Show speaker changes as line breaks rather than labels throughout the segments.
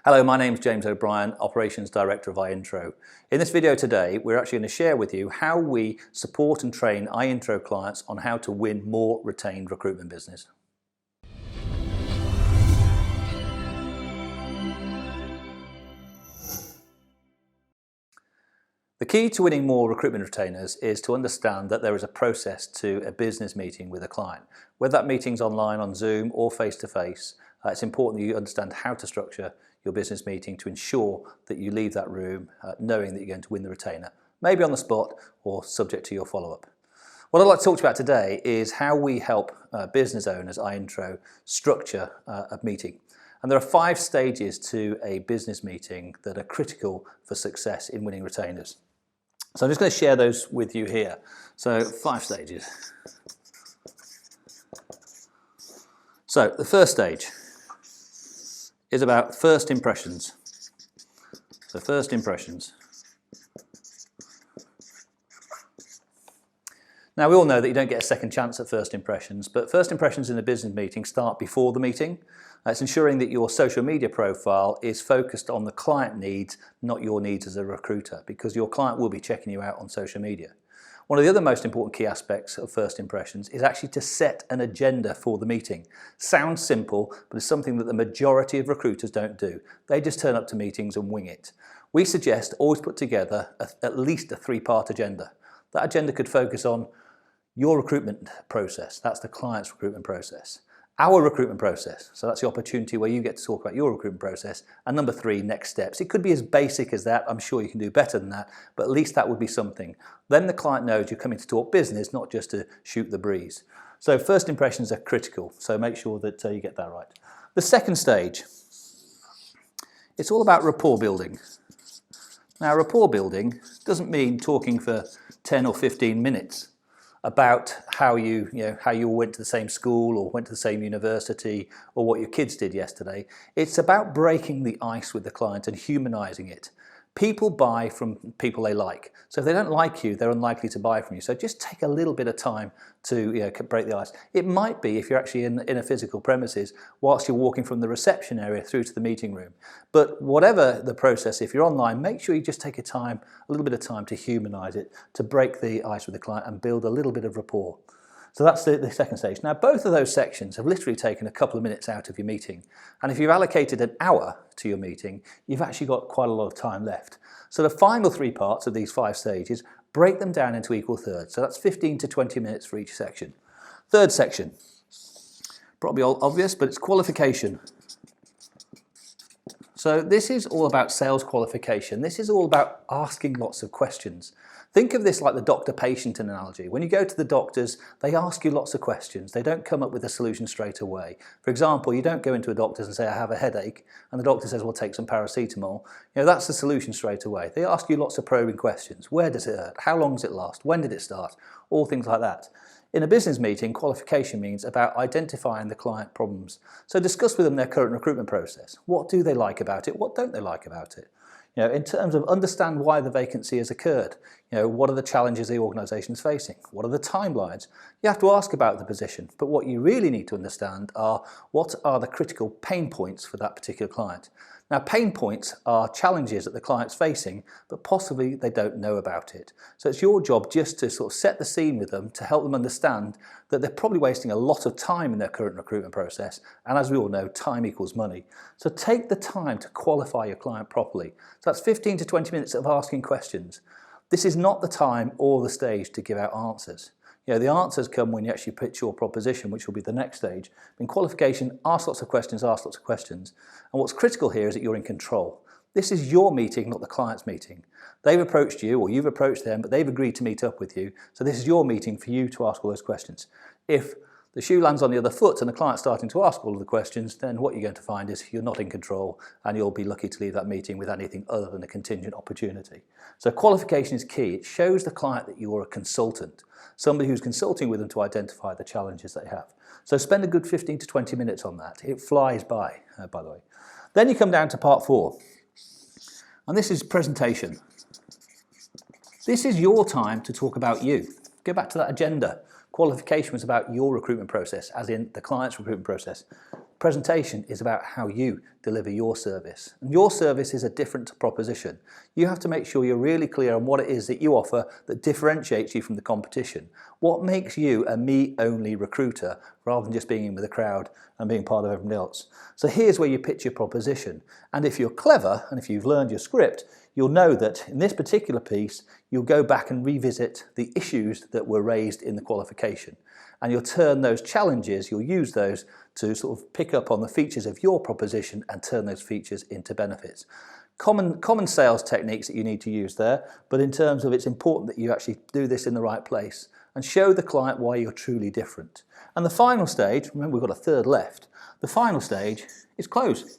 Hello, my name's James O'Brien, Operations Director of iIntro. In this video today, we're actually going to share with you how we support and train iIntro clients on how to win more retained recruitment business. The key to winning more recruitment retainers is to understand that there is a process to a business meeting with a client. Whether that meeting's online, on Zoom or face-to-face, it's important that you understand how to structure your business meeting to ensure that you leave that room knowing that you're going to win the retainer, maybe on the spot or subject to your follow-up. What I'd like to talk to you about today is how we help business owners, iIntro, structure a meeting. And there are 5 stages to a business meeting that are critical for success in winning retainers. So I'm just going to share those with you here. So 5 stages. So the first stage is about first impressions. So first impressions. Now we all know that you don't get a second chance at first impressions, but first impressions in a business meeting start before the meeting. It's ensuring that your social media profile is focused on the client needs, not your needs as a recruiter, because your client will be checking you out on social media. One of the other most important key aspects of first impressions is actually to set an agenda for the meeting. Sounds simple, but it's something that the majority of recruiters don't do. They just turn up to meetings and wing it. We suggest always put together at least a 3-part agenda. That agenda could focus on your recruitment process, that's the client's recruitment process. Our recruitment process, so that's the opportunity where you get to talk about your recruitment process. And number 3, next steps. It could be as basic as that. I'm sure you can do better than that, but at least that would be something. Then the client knows you're coming to talk business, not just to shoot the breeze. So first impressions are critical, so make sure that you get that right. The second stage, it's all about rapport building. Now rapport building doesn't mean talking for 10 or 15 minutes about how you went to the same school or went to the same university or what your kids did yesterday. It's about breaking the ice with the client and humanizing it. People buy from people they like. So if they don't like you, they're unlikely to buy from you. So just take a little bit of time to break the ice. It might be if you're actually in a physical premises whilst you're walking from the reception area through to the meeting room. But whatever the process, if you're online, make sure you just take a little bit of time to humanize it, to break the ice with the client and build a little bit of rapport. So that's the second stage. Now both of those sections have literally taken a couple of minutes out of your meeting. And if you've allocated an hour to your meeting, you've actually got quite a lot of time left. So the final 3 parts of these 5 stages, break them down into equal thirds. So that's 15 to 20 minutes for each section. Third section, probably obvious, but it's qualification. So this is all about sales qualification. This is all about asking lots of questions. Think of this like the doctor-patient analogy. When you go to the doctors, they ask you lots of questions. They don't come up with a solution straight away. For example, you don't go into a doctor's and say, I have a headache, and the doctor says, well, take some paracetamol. That's the solution straight away. They ask you lots of probing questions. Where does it hurt? How long does it last? When did it start? All things like that. In a business meeting, qualification means about identifying the client problems. So discuss with them their current recruitment process. What do they like about it? What don't they like about it? In terms of understand why the vacancy has occurred. What are the challenges the organisation is facing? What are the timelines? You have to ask about the position, but what you really need to understand are what are the critical pain points for that particular client. Now, pain points are challenges that the client's facing, but possibly they don't know about it. So it's your job just to sort of set the scene with them to help them understand that they're probably wasting a lot of time in their current recruitment process. And as we all know, time equals money. So take the time to qualify your client properly. So that's 15 to 20 minutes of asking questions. This is not the time or the stage to give out answers. The answers come when you actually pitch your proposition, which will be the next stage. In qualification, ask lots of questions, ask lots of questions. And what's critical here is that you're in control. This is your meeting, not the client's meeting. They've approached you or you've approached them, but they've agreed to meet up with you. So this is your meeting for you to ask all those questions. If the shoe lands on the other foot and the client's starting to ask all of the questions, then what you're going to find is you're not in control and you'll be lucky to leave that meeting with anything other than a contingent opportunity. So qualification is key. It shows the client that you're a consultant, somebody who's consulting with them to identify the challenges they have. So spend a good 15 to 20 minutes on that. It flies by the way. Then you come down to part 4, and this is presentation. This is your time to talk about you. Go back to that agenda. Qualification was about your recruitment process, as in the client's recruitment process. Presentation is about how you deliver your service. And your service is a different proposition. You have to make sure you're really clear on what it is that you offer that differentiates you from the competition. What makes you a me-only recruiter rather than just being in with the crowd and being part of everybody else. So here's where you pitch your proposition. And if you're clever and if you've learned your script, you'll know that in this particular piece, you'll go back and revisit the issues that were raised in the qualification. And you'll turn those challenges, you'll use those to sort of pick up on the features of your proposition and turn those features into benefits. Common sales techniques that you need to use there, but in terms of it's important that you actually do this in the right place and show the client why you're truly different. And the final stage, remember we've got a third left, the final stage is close.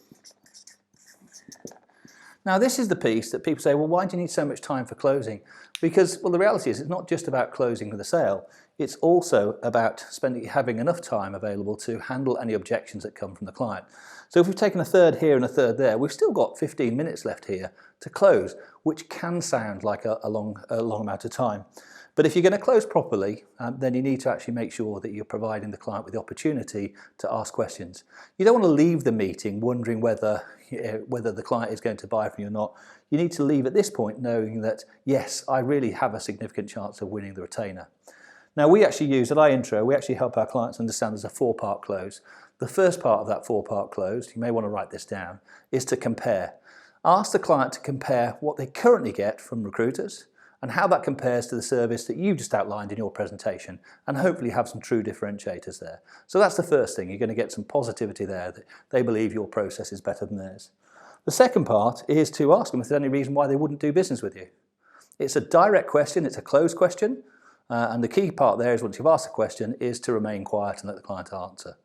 Now this is the piece that people say, well, why do you need so much time for closing? Because, well, the reality is it's not just about closing the sale, it's also about having enough time available to handle any objections that come from the client. So if we've taken a third here and a third there, we've still got 15 minutes left here to close, which can sound like a long amount of time. But if you're going to close properly, then you need to actually make sure that you're providing the client with the opportunity to ask questions. You don't want to leave the meeting wondering whether the client is going to buy from you or not. You need to leave at this point knowing that, yes, I really have a significant chance of winning the retainer. Now we actually use, at iIntro, we actually help our clients understand there's a 4-part close. The first part of that 4-part close, you may want to write this down, is to compare. Ask the client to compare what they currently get from recruiters and how that compares to the service that you just outlined in your presentation, and hopefully have some true differentiators there. So that's the first thing, you're going to get some positivity there that they believe your process is better than theirs. The second part is to ask them if there's any reason why they wouldn't do business with you. It's a direct question, it's a closed question, and the key part there is once you've asked the question is to remain quiet and let the client answer.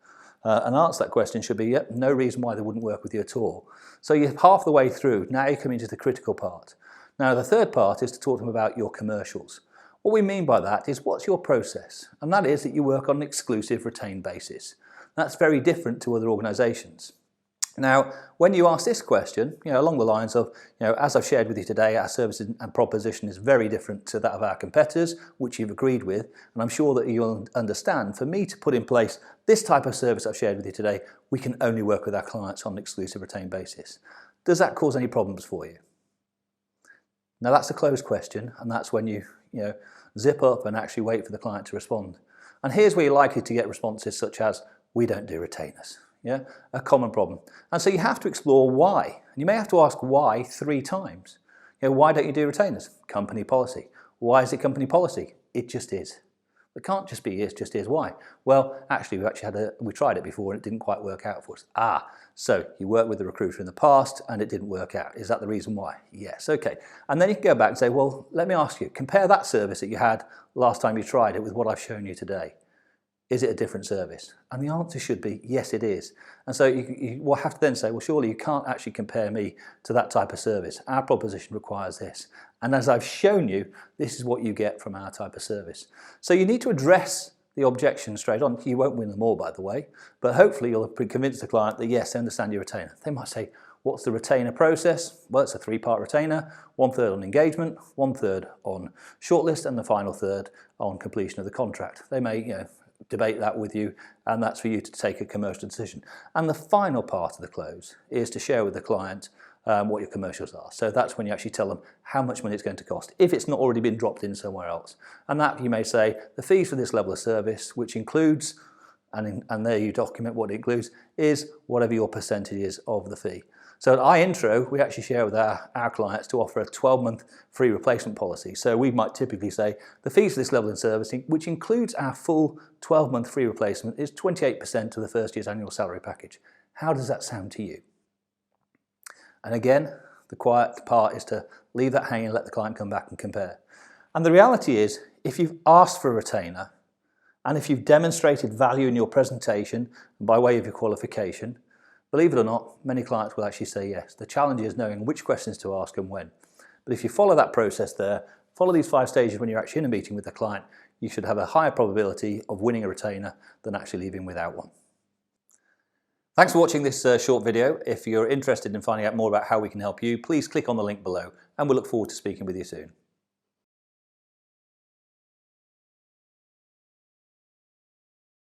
And answer that question should be, yep, no reason why they wouldn't work with you at all. So you're half the way through, now you come into the critical part. Now the third part is to talk to them about your commercials. What we mean by that is what's your process? And that is that you work on an exclusive retained basis. That's very different to other organisations. Now, when you ask this question, along the lines of, as I've shared with you today, our service and proposition is very different to that of our competitors, which you've agreed with, and I'm sure that you'll understand, for me to put in place this type of service I've shared with you today, we can only work with our clients on an exclusive retained basis. Does that cause any problems for you? Now that's a closed question, and that's when you zip up and actually wait for the client to respond. And here's where you're likely to get responses such as, we don't do retainers. Yeah, a common problem. And so you have to explore why. And you may have to ask why 3 times. Why don't you do retainers? Company policy. Why is it company policy? It just is. It can't just be, it just is. Why? Well, actually, we tried it before and it didn't quite work out for us. So you worked with the recruiter in the past and it didn't work out. Is that the reason why? Yes, okay. And then you can go back and say, well, let me ask you, compare that service that you had last time you tried it with what I've shown you today. Is it a different service? And the answer should be, yes, it is. And so you will have to then say, well, surely you can't actually compare me to that type of service. Our proposition requires this. And as I've shown you, this is what you get from our type of service. So you need to address the objection straight on. You won't win them all, by the way, but hopefully you'll convince the client that, yes, they understand your retainer. They might say, what's the retainer process? Well, it's a 3-part retainer, 1/3 on engagement, 1/3 on shortlist, and the final third on completion of the contract. They may, debate that with you, and that's for you to take a commercial decision. And the final part of the close is to share with the client what your commercials are. So that's when you actually tell them how much money it's going to cost, if it's not already been dropped in somewhere else. And that you may say, the fees for this level of service, which includes, and there you document what it includes, is whatever your percentage is of the fee. So at iIntro, we actually share with our clients to offer a 12-month free replacement policy. So we might typically say the fees for this level of servicing, which includes our full 12-month free replacement, is 28% of the first year's annual salary package. How does that sound to you? And again, the quiet part is to leave that hanging and let the client come back and compare. And the reality is, if you've asked for a retainer, and if you've demonstrated value in your presentation by way of your qualification, believe it or not, many clients will actually say yes. The challenge is knowing which questions to ask and when. But if you follow that process there, follow these 5 stages when you're actually in a meeting with the client, you should have a higher probability of winning a retainer than actually leaving without one. Thanks for watching this short video. If you're interested in finding out more about how we can help you, please click on the link below, and we'll look forward to speaking with you soon.